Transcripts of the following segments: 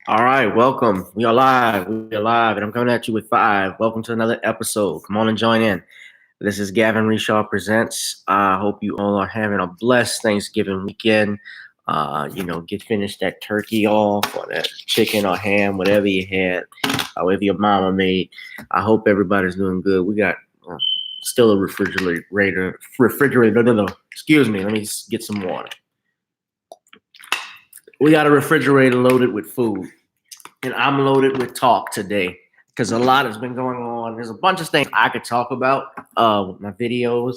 All right, welcome. We are live. We are live, and I'm coming at you with 5. Welcome to another episode. Come on and join in. This is Gavin Richard Presents. I hope you all are having a blessed Thanksgiving weekend. Get finished that turkey off or that chicken or ham, whatever you had, whatever your mama made. I hope everybody's doing good. We got still a refrigerator. No. Excuse me. Let me get some water. We got a refrigerator loaded with food. And I'm loaded with talk today because a lot has been going on. There's a bunch of things I could talk about with my videos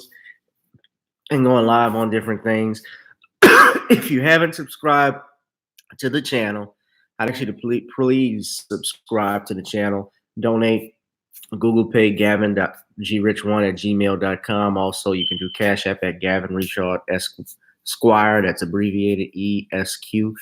and going live on different things. If you haven't subscribed to the channel, I'd ask you to please subscribe to the channel. Donate. Google Pay Gavin.grich1@gmail.com. Also, you can do Cash App at GavinRichardEsq. That's abbreviated ESQ.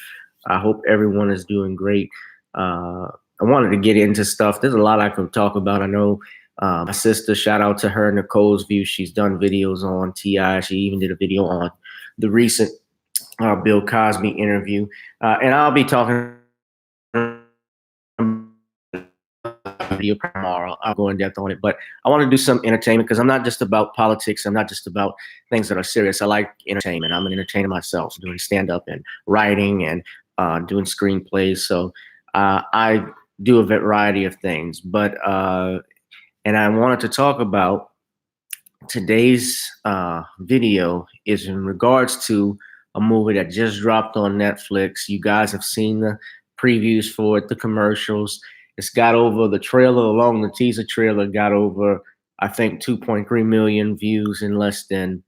I hope everyone is doing great. I wanted to get into stuff. There's a lot I can talk about. I know my sister, shout out to her, Nicole's View. She's done videos on T.I. She even did a video on the recent Bill Cosby interview. And I'll be talking video tomorrow. I'll go in depth on it. But I want to do some entertainment because I'm not just about politics. I'm not just about things that are serious. I like entertainment. I'm an entertainer myself, doing stand-up and writing and doing screenplays. So I do a variety of things, and I wanted to talk about today's video is in regards to a movie that just dropped on Netflix. You guys have seen the previews for it, the commercials. It's got over the trailer alone. The teaser trailer got over, I think, 2.3 million views in less than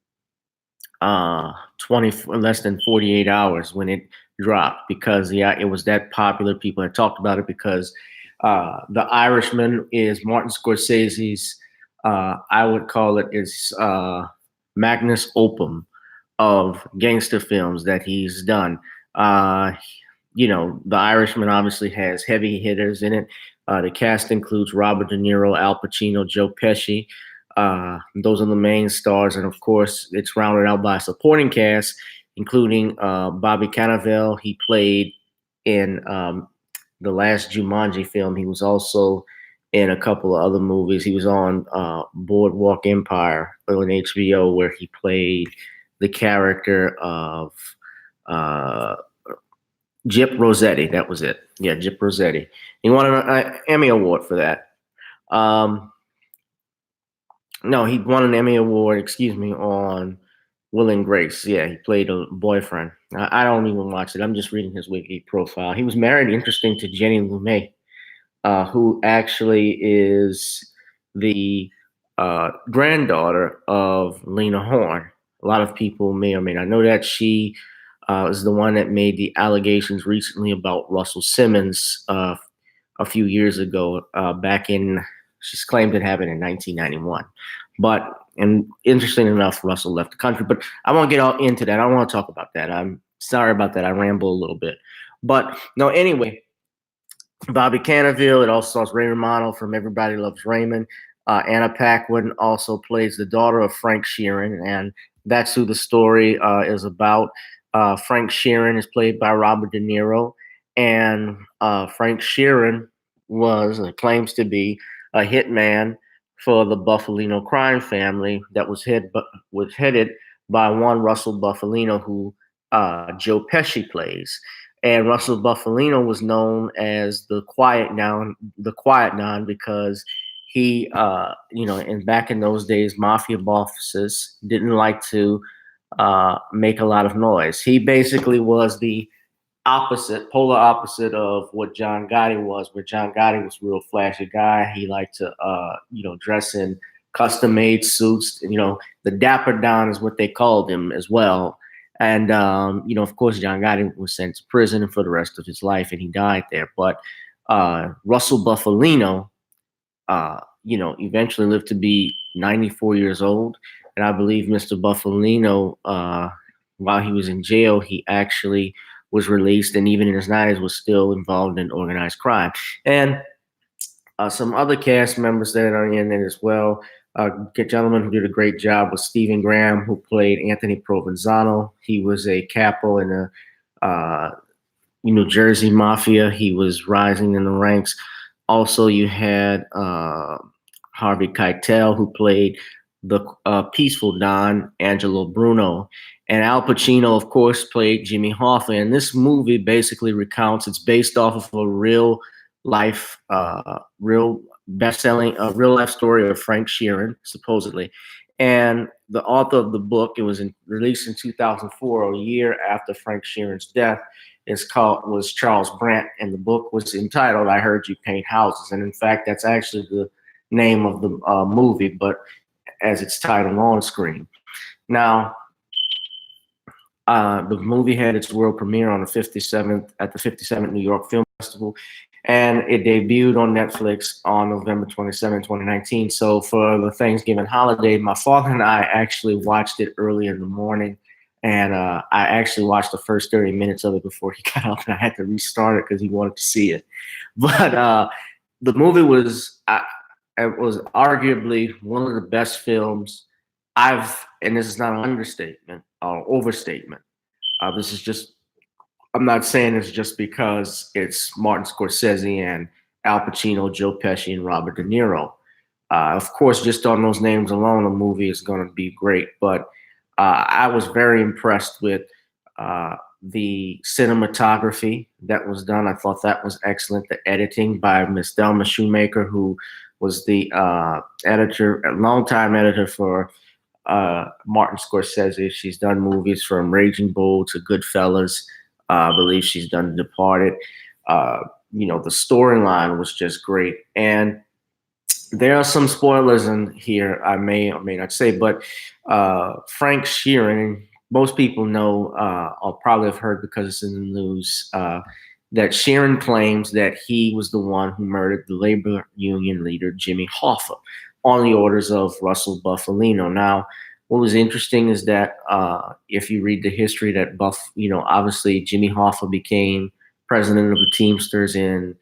48 hours when it dropped, because it was that popular. People had talked about it because The Irishman is Martin Scorsese's, I would call it his magnus opus of gangster films that he's done. The Irishman obviously has heavy hitters in it. The cast includes Robert DeNiro, Al Pacino, Joe Pesci. Those are the main stars, and of course, it's rounded out by a supporting cast, including Bobby Cannavale. He played in the last Jumanji film. He was also in a couple of other movies. He was on Boardwalk Empire on HBO, where he played the character of Gyp Rossetti. That was it. Yeah, Gyp Rossetti. He won an Emmy Award for that. No, he won an Emmy Award, on Will and Grace. Yeah, he played a boyfriend. I don't even watch it. I'm just reading his wiki profile. He was married, interesting, to Jenny Lumet, who actually is the granddaughter of Lena Horne. A lot of people may or may not know that. She is the one that made the allegations recently about Russell Simmons a few years ago, she's claimed it happened in 1991. And interesting enough, Russell left the country. But I won't get all into that. I don't want to talk about that. I'm sorry about that. I ramble a little bit. But no, anyway, Bobby Cannavale. It also stars Ray Romano from Everybody Loves Raymond. Anna Paquin also plays the daughter of Frank Sheeran, and that's who the story is about. Frank Sheeran is played by Robert De Niro, and Frank Sheeran claims to be a hitman for the Buffalino crime family that was headed by one Russell Buffalino, who Joe Pesci plays. And Russell Buffalino was known as the Quiet Don because he, and back in those days, mafia bosses didn't like to make a lot of noise. He basically was the polar opposite of what John Gotti was, where John Gotti was a real flashy guy. He liked to, dress in custom-made suits. The Dapper Don is what they called him as well. And, of course, John Gotti was sent to prison for the rest of his life, and he died there. But Russell Buffalino, eventually lived to be 94 years old. And I believe Mr. Buffalino, while he was in jail, he actually was released, and even in his 90s was still involved in organized crime. And some other cast members that are in it as well. A gentleman who did a great job was Stephen Graham, who played Anthony Provenzano. He was a capo in New Jersey Mafia. He was rising in the ranks. Also, you had Harvey Keitel, who played the peaceful Don, Angelo Bruno. And Al Pacino, of course, played Jimmy Hoffa. And this movie basically recounts, it's based off of a real life, real best-selling, real life story of Frank Sheeran, supposedly. And the author of the book, it was released in 2004, a year after Frank Sheeran's death, was Charles Brandt, and the book was entitled "I Heard You Paint Houses." And in fact, that's actually the name of the movie, but as its title on screen. Now, the movie had its world premiere on the 57th New York Film Festival, and it debuted on Netflix on November 27, 2019. So for the Thanksgiving holiday, my father and I actually watched it early in the morning, and I actually watched the first 30 minutes of it before he got up, and I had to restart it because he wanted to see it. But the movie it was arguably one of the best films and this is not an understatement or overstatement. This is just, I'm not saying it's just because it's Martin Scorcese and Al Pacino, Joe Pesci, and Robert De Niro. Of course, just on those names alone, the movie is going to be great. But I was very impressed with the cinematography that was done. I thought that was excellent. The editing by Miss Delma Shoemaker, who was the editor, a longtime editor for Martin Scorsese. She's done movies from Raging Bull to Goodfellas. I believe she's done Departed. The storyline was just great. And there are some spoilers in here I may or may not say, but Frank Sheeran, most people know or probably have heard because it's in the news, that Sheeran claims that he was the one who murdered the labor union leader, Jimmy Hoffa, on the orders of Russell Bufalino. Now, what was interesting is that if you read the history that obviously Jimmy Hoffa became president of the Teamsters in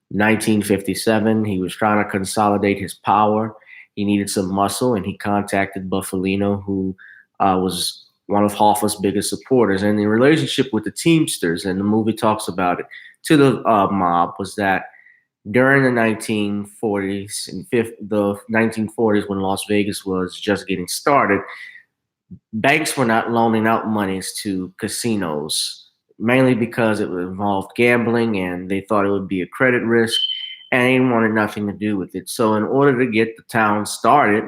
1957. He was trying to consolidate his power. He needed some muscle, and he contacted Bufalino, who was one of Hoffa's biggest supporters. And the relationship with the Teamsters, and the movie talks about it, to the mob was that during the 1940s and the 1940s, when Las Vegas was just getting started, banks were not loaning out monies to casinos, mainly because it involved gambling and they thought it would be a credit risk, and they wanted nothing to do with it. So in order to get the town started,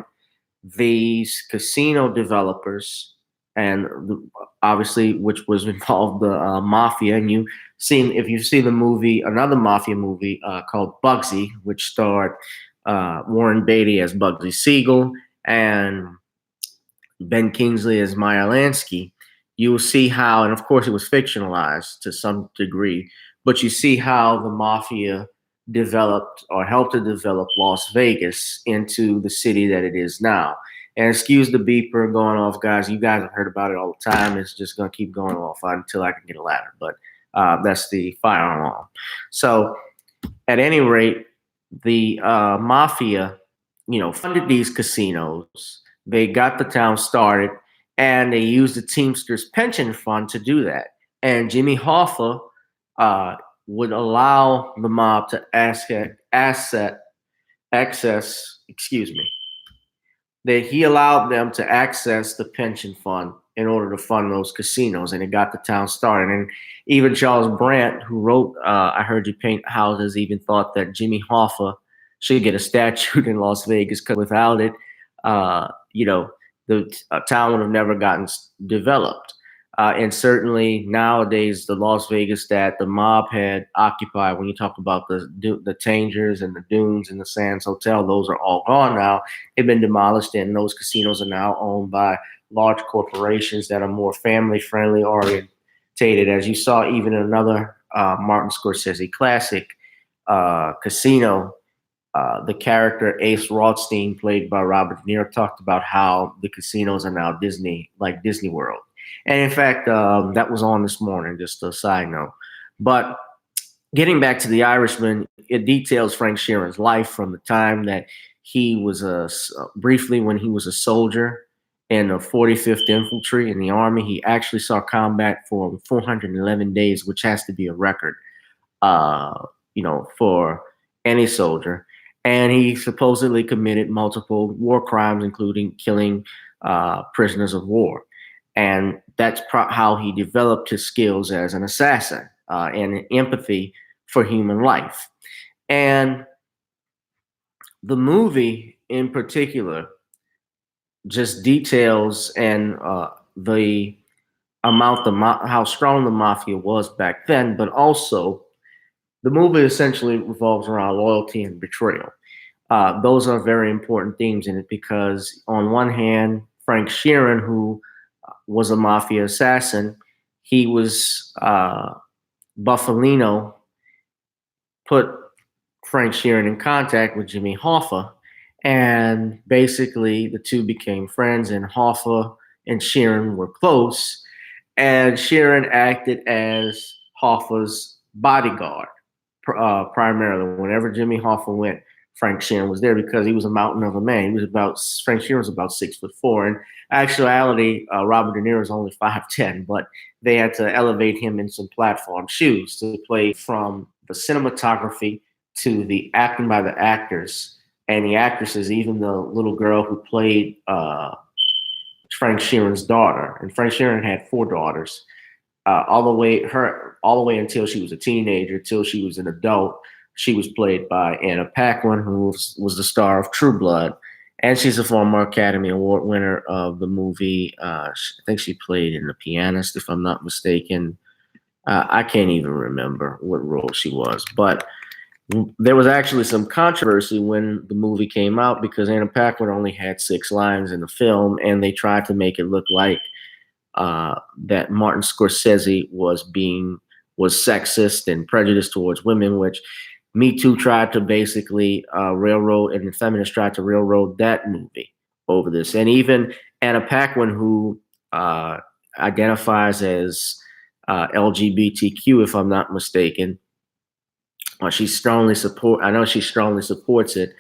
these casino developers, and obviously which was involved the mafia, and if you see the movie, another mafia movie called Bugsy, which starred Warren Beatty as Bugsy Siegel and Ben Kingsley as Meyer Lansky, you will see how, and of course it was fictionalized to some degree, but you see how the mafia developed or helped to develop Las Vegas into the city that it is now. And excuse the beeper going off, guys. You guys have heard about it all the time. It's just going to keep going off until I can get a ladder. But that's the fire alarm. So at any rate, the mafia, funded these casinos. They got the town started, and they used the Teamsters pension fund to do that. And Jimmy Hoffa would allow the mob to he allowed them to access the pension fund in order to fund those casinos, and it got the town started. And even Charles Brandt, who wrote I Heard You Paint Houses, even thought that Jimmy Hoffa should get a statue in Las Vegas, because without it, the town would have never gotten developed. And certainly nowadays, the Las Vegas that the mob had occupied, when you talk about the Tangers and the Dunes and the Sands Hotel, those are all gone now. They've been demolished, and those casinos are now owned by large corporations that are more family-friendly orientated. As you saw, even in another Martin Scorsese classic, Casino, the character Ace Rothstein, played by Robert DeNiro, talked about how the casinos are now Disney, like Disney World. And in fact, that was on this morning, just a side note. But getting back to The Irishman, it details Frank Sheeran's life from the time that he was briefly when he was a soldier in the 45th Infantry in the Army. He actually saw combat for 411 days, which has to be a record, for any soldier. And he supposedly committed multiple war crimes, including killing prisoners of war. And that's how he developed his skills as an assassin and empathy for human life. And the movie in particular just details and the amount how strong the mafia was back then, but also the movie essentially revolves around loyalty and betrayal. Those are very important themes in it because, on one hand, Frank Sheeran, who was a mafia assassin, he was Buffalino put Frank Sheeran in contact with Jimmy Hoffa, and basically the two became friends, and Hoffa and Sheeran were close, and Sheeran acted as Hoffa's bodyguard primarily. Whenever Jimmy Hoffa went, Frank Sheeran was there because he was a mountain of a man. Frank Sheeran was about 6'4". In actuality, Robert DeNiro is only 5'10", but they had to elevate him in some platform shoes to play, from the cinematography to the acting by the actors and the actresses, even the little girl who played Frank Sheeran's daughter. And Frank Sheeran had 4 daughters, all the way until she was a teenager, till she was an adult. She was played by Anna Paquin, who was the star of True Blood, and she's a former Academy Award winner of the movie. I think she played in The Pianist, if I'm not mistaken. I can't even remember what role she was, but there was actually some controversy when the movie came out because Anna Paquin only had 6 lines in the film, and they tried to make it look like that Martin Scorcese was sexist and prejudiced towards women, which Me Too tried to basically railroad, and the feminists tried to railroad that movie over this. And even Anna Paquin, who identifies as LGBTQ, if I'm not mistaken, I know she strongly supports it.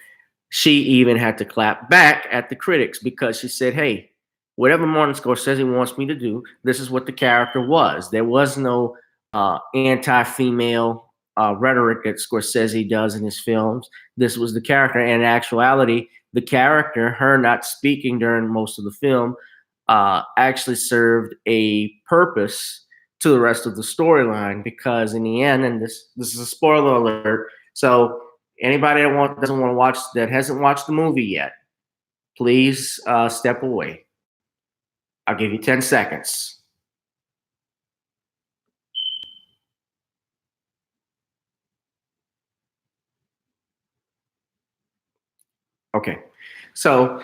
She even had to clap back at the critics because she said, hey, whatever Martin Scorsese wants me to do, this is what the character was. There was no anti-female rhetoric that Scorsese does in his films. This was the character. And in actuality, the character, her not speaking during most of the film, actually served a purpose to the rest of the storyline, because in the end, and this is a spoiler alert, so anybody that hasn't watched the movie yet, please step away. I'll give you 10 seconds. Okay, so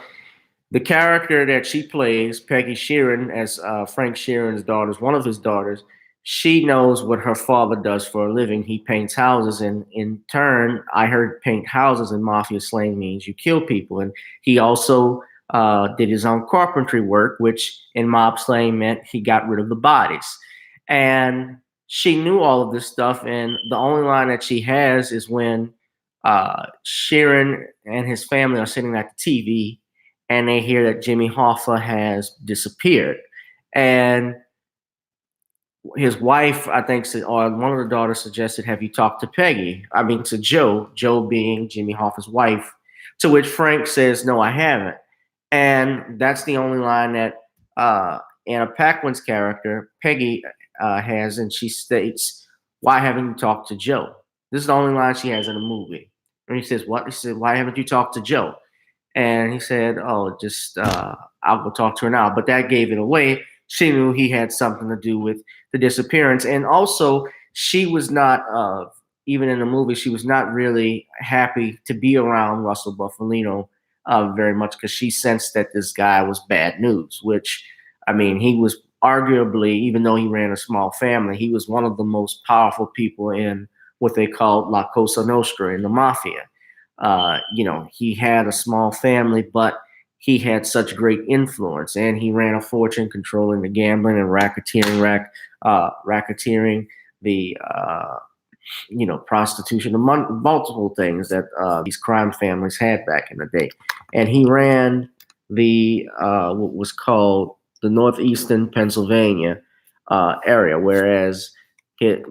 the character that she plays, Peggy Sheeran, as Frank Sheeran's daughter, one of his daughters, she knows what her father does for a living. He paints houses, and in turn, I heard paint houses in mafia slang means you kill people. And he also did his own carpentry work, which in mob slang meant he got rid of the bodies. And she knew all of this stuff, and the only line that she has is when Sheeran and his family are sitting at the TV, and they hear that Jimmy Hoffa has disappeared. And his wife, I think, or one of the daughters suggested, have you talked to Peggy? I mean, to Joe being Jimmy Hoffa's wife, to which Frank says, no, I haven't. And that's the only line that Anna Paquin's character, Peggy, has, and she states, why haven't you talked to Joe? This is the only line she has in the movie. And he says, what? He said, why haven't you talked to Joe? And he said, oh, just I'll go talk to her now. But that gave it away. She knew he had something to do with the disappearance. And also, she was not, even in the movie, she was not really happy to be around Russell Buffalino very much, because she sensed that this guy was bad news, which, I mean, he was arguably, even though he ran a small family, he was one of the most powerful people in what they called La Cosa Nostra, in the mafia. He had a small family, but he had such great influence, and he ran a fortune controlling the gambling and racketeering, the prostitution, among multiple things that these crime families had back in the day. And he ran what was called the northeastern Pennsylvania area, whereas it,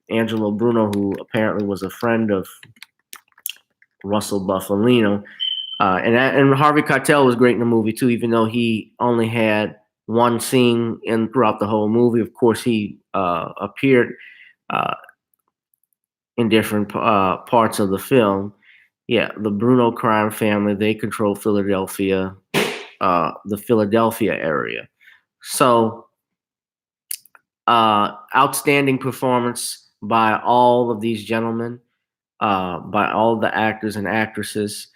Angelo Bruno, who apparently was a friend of Russell Buffalino, and Harvey Keitel was great in the movie too, even though he only had one scene in throughout the whole movie. Of course, he appeared uh, in different parts of the film. Yeah, the Bruno crime family, they control Philadelphia, the Philadelphia area. So, outstanding performance by all of these gentlemen, by all the actors and actresses.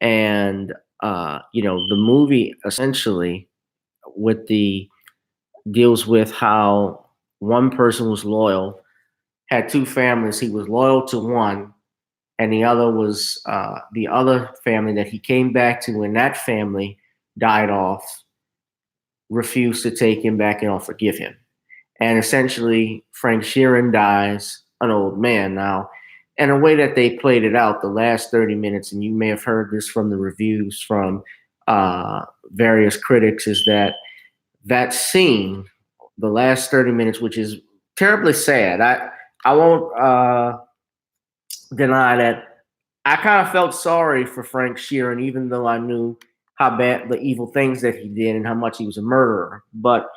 And, the movie essentially with the deals with how one person was loyal, had two families. He was loyal to one, and the other was the other family that he came back to when that family died off, refused to take him back and forgive him. And essentially, Frank Sheeran dies an old man now. And the way that they played it out, the last 30 minutes, and you may have heard this from the reviews from various critics, is that scene, the last 30 minutes, which is terribly sad. I won't deny that I kind of felt sorry for Frank Sheeran, even though I knew how bad the evil things that he did and how much he was a murderer. But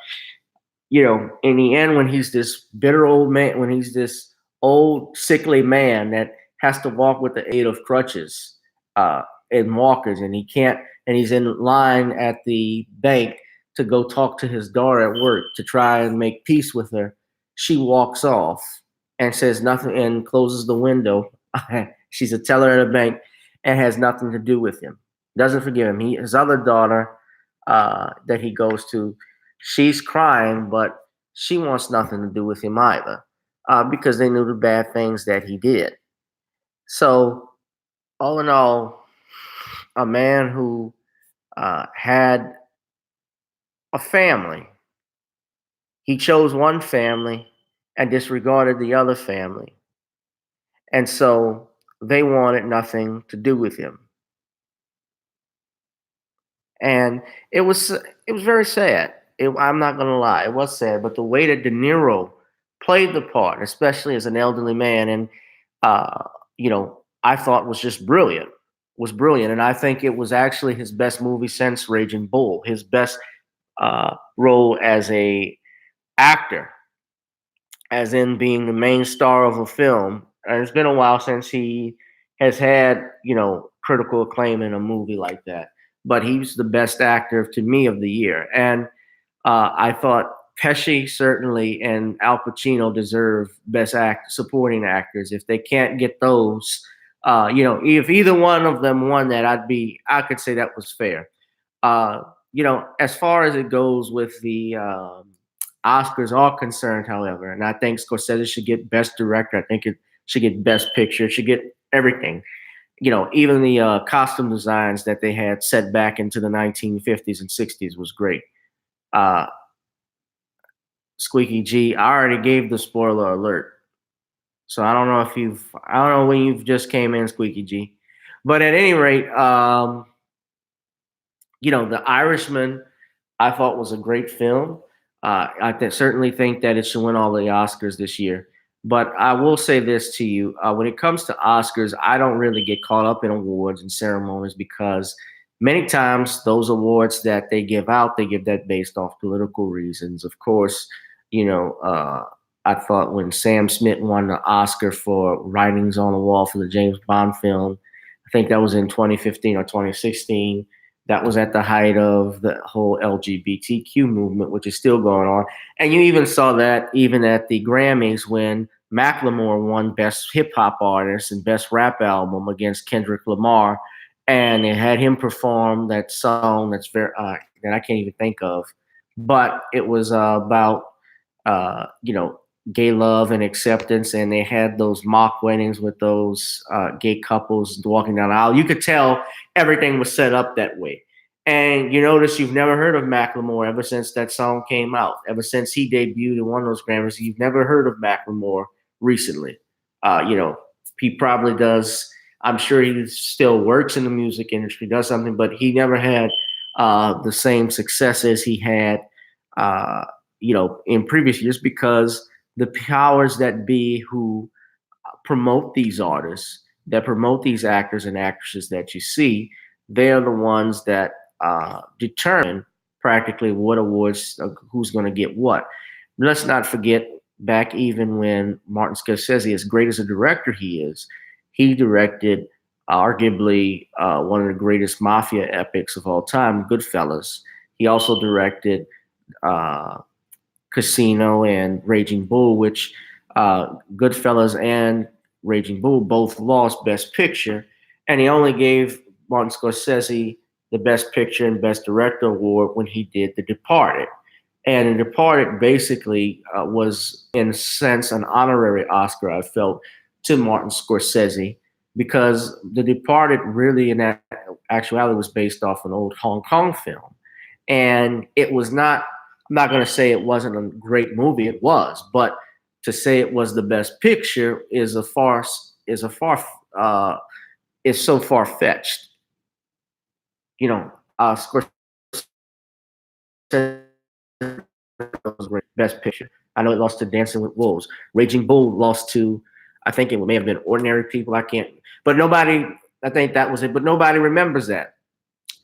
in the end, when he's this bitter old man, when he's this old sickly man that has to walk with the aid of crutches and walkers, and he can't, and he's in line at the bank to go talk to his daughter at work to try and make peace with her, she walks off and says nothing and closes the window. She's a teller at a bank and has nothing to do with him. Doesn't forgive him. His other daughter that he goes to, she's crying, but she wants nothing to do with him either because they knew the bad things that he did. So, all in all, a man who had a family, he chose one family and disregarded the other family. And so they wanted nothing to do with him. And it was very sad. I'm not gonna lie, it was sad. But the way that De Niro played the part, especially as an elderly man, and uh, I thought was brilliant, and I think it was actually his best movie since Raging Bull, his best role as a actor, as in being the main star of a film. And it's been a while since he has had, critical acclaim in a movie like that. But he's the best actor to me of the year. And I thought Pesci certainly and Al Pacino deserve best supporting actors. If they can't get those, if either one of them won that, I could say that was fair. As far as it goes with the Oscars are concerned, however, and I think Scorsese should get Best Director. I think it should get Best Picture. It should get everything. Even the costume designs that they had set back into the 1950s and 60s was great. Squeaky G, I already gave the spoiler alert. So I don't know I don't know when you've just came in, Squeaky G. But at any rate, The Irishman, I thought was a great film. I certainly think that it should win all the Oscars this year. But I will say this to you. When it comes to Oscars, I don't really get caught up in awards and ceremonies because many times those awards that they give out, they give that based off political reasons. Of course, I thought when Sam Smith won the Oscar for Writings on the Wall for the James Bond film, I think that was in 2015 or 2016. That was at the height of the whole LGBTQ movement, which is still going on. And you even saw that even at the Grammys when Macklemore won Best Hip Hop Artist and Best Rap Album against Kendrick Lamar. And it had him perform that song that's very that I can't even think of. But it was about, gay love and acceptance. And they had those mock weddings with those gay couples walking down the aisle. You could tell everything was set up that way. And you notice you've never heard of Macklemore ever since that song came out. Ever since he debuted in one of those Grammys, you've never heard of Macklemore recently. He probably does I'm sure he still works in the music industry, does something, but he never had the same success as he had, uh, in previous years because the powers that be who promote these artists, that promote these actors and actresses that you see, they're the ones that determine practically what awards, who's going to get what. Let's not forget back even when Martin Scorcese, as great as a director he is, he directed arguably one of the greatest mafia epics of all time, Goodfellas. He also directed uh, Casino and Raging Bull, which Goodfellas and Raging Bull both lost Best Picture, and he only gave Martin Scorsese the Best Picture and Best Director award when he did The Departed. And The Departed basically was, in a sense, an honorary Oscar, I felt, to Martin Scorsese because The Departed really, in actuality, was based off an old Hong Kong film. And it was not, I'm not going to say it wasn't a great movie, it was, but to say it was the best picture is a farce, is so far fetched. Scorsese was great, best picture. I know it lost to Dancing with Wolves. Raging Bull lost to, I think it may have been Ordinary People. I can't, but nobody, I think that was it, but nobody remembers that.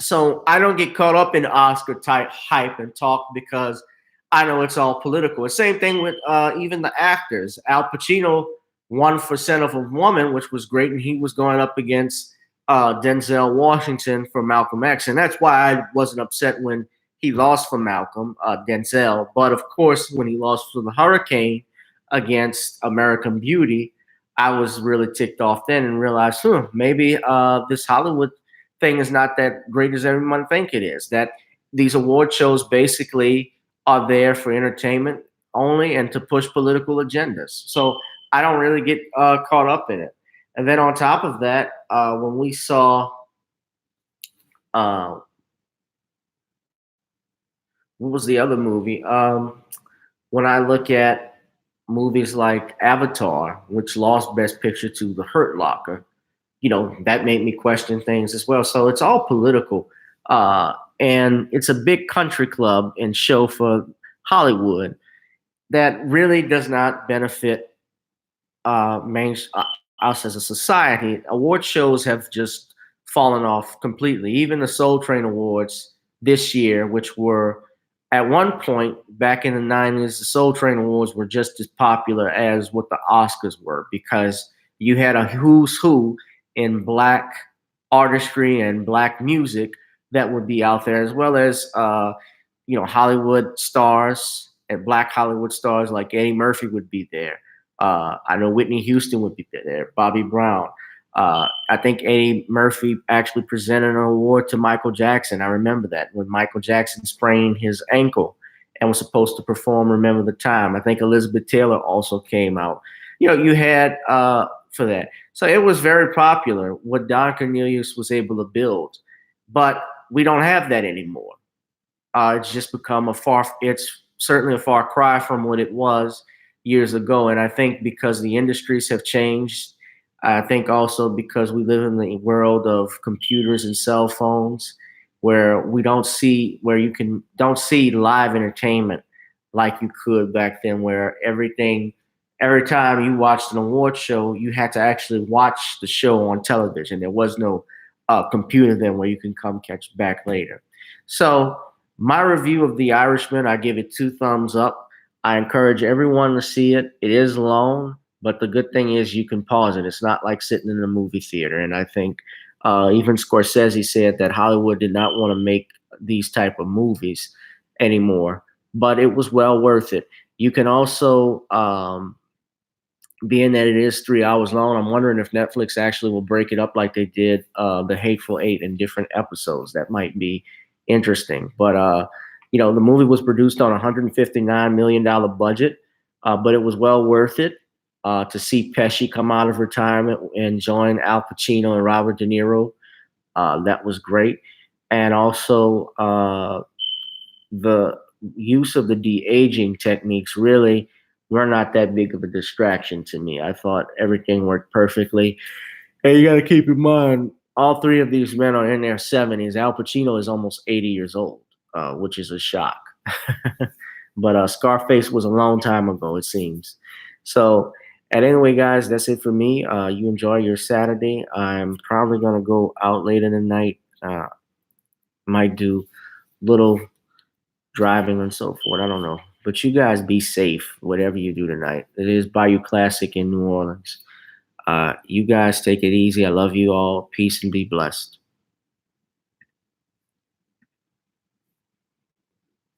So I don't get caught up in Oscar type hype and talk because I know it's all political. The same thing with even the actors. Al Pacino won for Scent of a Woman, which was great, and he was going up against Denzel Washington for Malcolm X, and that's why I wasn't upset when he lost for Malcolm, Denzel. But of course, when he lost for the Hurricane against American Beauty, I was really ticked off then and realized, maybe this Hollywood thing is not that great as everyone think it is. That these award shows basically are there for entertainment only and to push political agendas. So I don't really get caught up in it. And then on top of that, when we saw what was the other movie? When I look at movies like Avatar, which lost Best Picture to The Hurt Locker, that made me question things as well. So it's all political. And it's a big country club and show for Hollywood that really does not benefit us as a society. Award shows have just fallen off completely. Even the Soul Train Awards this year, which were at one point back in the 90s, the Soul Train Awards were just as popular as what the Oscars were because you had a who's who in Black artistry and Black music that would be out there, as well as Hollywood stars and Black Hollywood stars like Eddie Murphy would be there. I know Whitney Houston would be there, Bobby Brown. I think Eddie Murphy actually presented an award to Michael Jackson. I remember that when Michael Jackson sprained his ankle and was supposed to perform Remember the Time. I think Elizabeth Taylor also came out. You had for that. So it was very popular what Don Cornelius was able to build. But we don't have that anymore. It's just become it's certainly a far cry from what it was years ago. And I think because the industries have changed, I think also because we live in the world of computers and cell phones where don't see live entertainment like you could back then, where every time you watched an award show, you had to actually watch the show on television. There was no computer then where you can come catch back later. So my review of The Irishman, I give it 2 thumbs up. I encourage everyone to see it. It is long, but the good thing is you can pause it. It's not like sitting in a movie theater. And I think even Scorsese said that Hollywood did not want to make these type of movies anymore, but it was well worth it. You can also, being that it is 3 hours long, I'm wondering if Netflix actually will break it up like they did The Hateful Eight in different episodes. That might be interesting. But, the movie was produced on a $159 million budget, but it was well worth it to see Pesci come out of retirement and join Al Pacino and Robert De Niro. That was great. And also the use of the de-aging techniques really were not that big of a distraction to me. I thought everything worked perfectly. And you got to keep in mind, all three of these men are in their 70s. Al Pacino is almost 80 years old, which is a shock. But Scarface was a long time ago, it seems. So, and anyway, guys, that's it for me. You enjoy your Saturday. I'm probably gonna go out later tonight. Might do little driving and so forth. I don't know. But you guys be safe, whatever you do tonight. It is Bayou Classic in New Orleans. You guys take it easy. I love you all. Peace and be blessed.